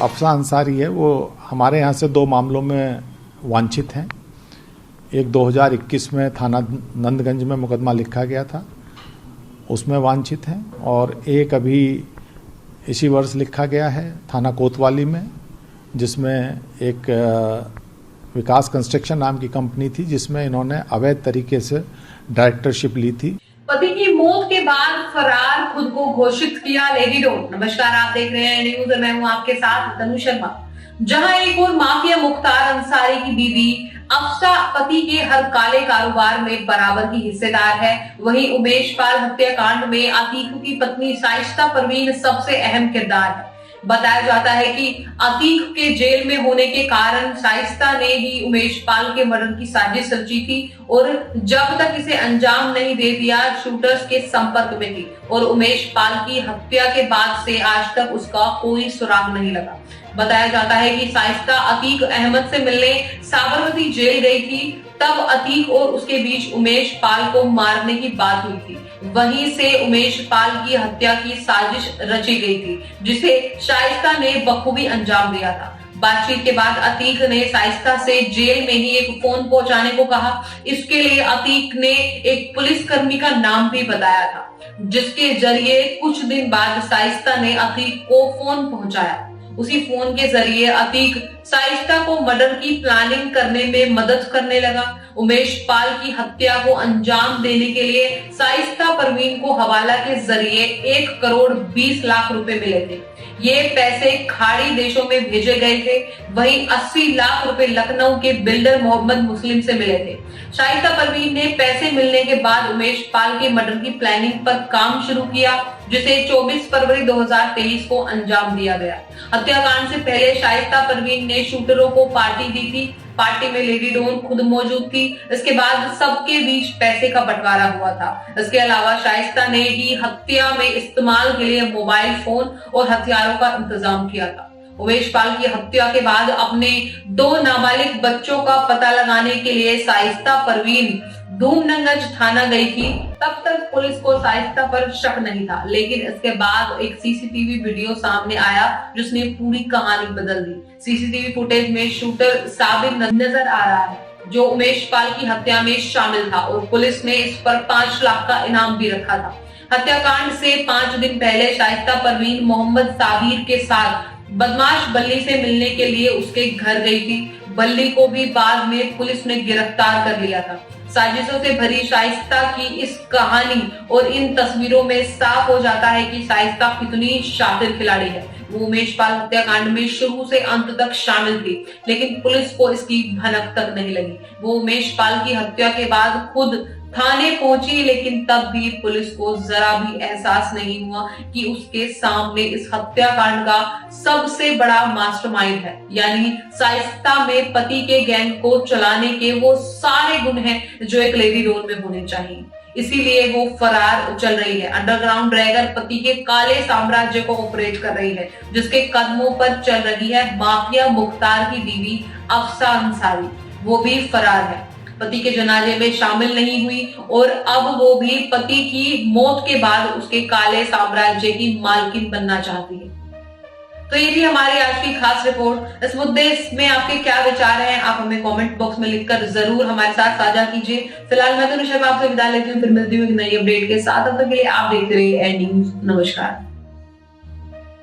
अफसा अंसारी है वो हमारे यहाँ से 2 मामलों में वांछित हैं। एक 2021 में थाना नंदगंज में मुकदमा लिखा गया था, उसमें वांछित हैं, और एक अभी इसी वर्ष लिखा गया है थाना कोतवाली में, जिसमें एक विकास कंस्ट्रक्शन नाम की कंपनी थी जिसमें इन्होंने अवैध तरीके से डायरेक्टरशिप ली थी। पति की मौत के बाद फरार खुद को घोषित किया लेडी डॉन। नमस्कार, आप देख रहे हैं न्यूज, मैं हूं आपके साथ तनु शर्मा। जहां एक और माफिया मुख्तार अंसारी की बीवी अफसा पति के हर काले कारोबार में बराबर की हिस्सेदार है, वहीं उमेश पाल हत्याकांड में अतीक की पत्नी शाइस्ता परवीन सबसे अहम किरदार है। बताया जाता है कि अतीक के जेल में होने के कारण शाइस्ता ने ही उमेश पाल के मर्डर की साजिश रची थी और जब तक इसे अंजाम नहीं दे दिया शूटर्स के संपर्क में थी, और उमेश पाल की हत्या के बाद से आज तक उसका कोई सुराग नहीं लगा। बताया जाता है कि शाइस्ता अतीक अहमद से मिलने साबरमती जेल गई थी, तब अतीक और उसके बीच उमेश पाल को मारने की बात हुई थी। वहीं से उमेश पाल की हत्या की साजिश रची गई थी, जिसे शाइस्ता ने बखूबी अंजाम दिया था। बातचीत के बाद अतीक ने शाइस्ता से जेल में ही एक फोन पहुंचाने को कहा। इसके लिए अतीक ने एक पुलिसकर्मी का नाम भी बताया था, जिसके जरिए कुछ दिन बाद शाइस्ता ने अतीक को फोन पहुंचाया। उसी फोन के जरिए अतीक शाइस्ता को मर्डर की प्लानिंग करने में मदद करने लगा। उमेश पाल की हत्या को अंजाम देने के लिए शाइस्ता परवीन को हवाला के जरिए 1 करोड़ 20 लाख रुपए मिले थे। ये पैसे खाड़ी देशों में भेजे गए थे। वहीं 80 लाख रुपए लखनऊ के बिल्डर मोहम्मद मुस्लिम से मिले थे। शाइस्ता परवीन ने पैसे मिलने के बाद उमेश पाल के मर्डर की प्लानिंग पर काम शुरू किया, जिसे 24 फरवरी 2023 को अंजाम दिया गया। हत्याकांड से पहले शाइस्ता परवीन ने शूटरों को पार्टी दी थी। पार्टी में लेडी डॉन खुद मौजूद थी। इसके बाद सबके बीच पैसे का बंटवारा हुआ था। इसके अलावा शाइस्ता ने ही हत्या में इस्तेमाल के लिए मोबाइल फोन और हथियारों का इंतजाम किया था। उमेश पाल की हत्या के बाद अपने 2 नाबालिग बच्चों का पता लगाने के लिए शाइस्ता परवीन धूमनगंज थाना गई थी। तब तक पुलिस को शाइस्ता पर शक नहीं था, लेकिन इसके बाद एक सीसीटीवी वीडियो सामने आया जिसने पूरी कहानी बदल दी। सीसीटीवी फुटेज में शूटर साबिर नजर आ रहा है, जो उमेश पाल की हत्या में शामिल था, और पुलिस ने इस पर 5 लाख का इनाम भी रखा था। हत्याकांड से 5 दिन पहले शाइस्ता परवीन मोहम्मद साबिर के साथ बदमाश बल्ली से मिलने के लिए उसके घर गई थी। बल्ली को भी बाद में पुलिस ने गिरफ्तार कर लिया था। साजिशों से भरी शाइस्ता की इस कहानी और इन तस्वीरों में साफ हो जाता है कि शाइस्ता कितनी शातिर खिलाड़ी है। वो उमेश पाल हत्याकांड में शुरू से अंत तक शामिल थी, लेकिन पुलिस को इसकी भनक तक नहीं लगी। वो उमेश पाल की हत्या के बाद खुद थाने पहुंची, लेकिन तब भी पुलिस को जरा भी एहसास नहीं हुआ कि उसके सामने इस हत्याकांड का सबसे बड़ा मास्टरमाइंड है। यानी शाइस्ता में पति के गैंग को चलाने के वो सारे गुण हैं जो एक लेडी डॉन में होने चाहिए। इसीलिए वो फरार चल रही है। अंडरग्राउंड ड्रैगर पति के काले साम्राज्य को ऑपरेट कर रही है, जिसके कदमों पर चल रही है माफिया मुख्तार की बीवी अफसा अंसारी। वो भी फरार है, पति के जनाजे में शामिल नहीं हुई, और अब वो भी पति की मौत के बाद उसके काले साम्राज्य की मालकिन बनना चाहती है। तो ये थी हमारी आज की खास रिपोर्ट। इस मुद्दे में आपके क्या विचार हैं, आप हमें कमेंट बॉक्स में लिखकर जरूर हमारे साथ साझा कीजिए। फिलहाल मैं तो आपसे विदा लेती हूँ, फिर मिलती हूँ एक नई अपडेट के साथ। तब तक के लिए आप देखते रहिए एंड न्यूज। नमस्कार।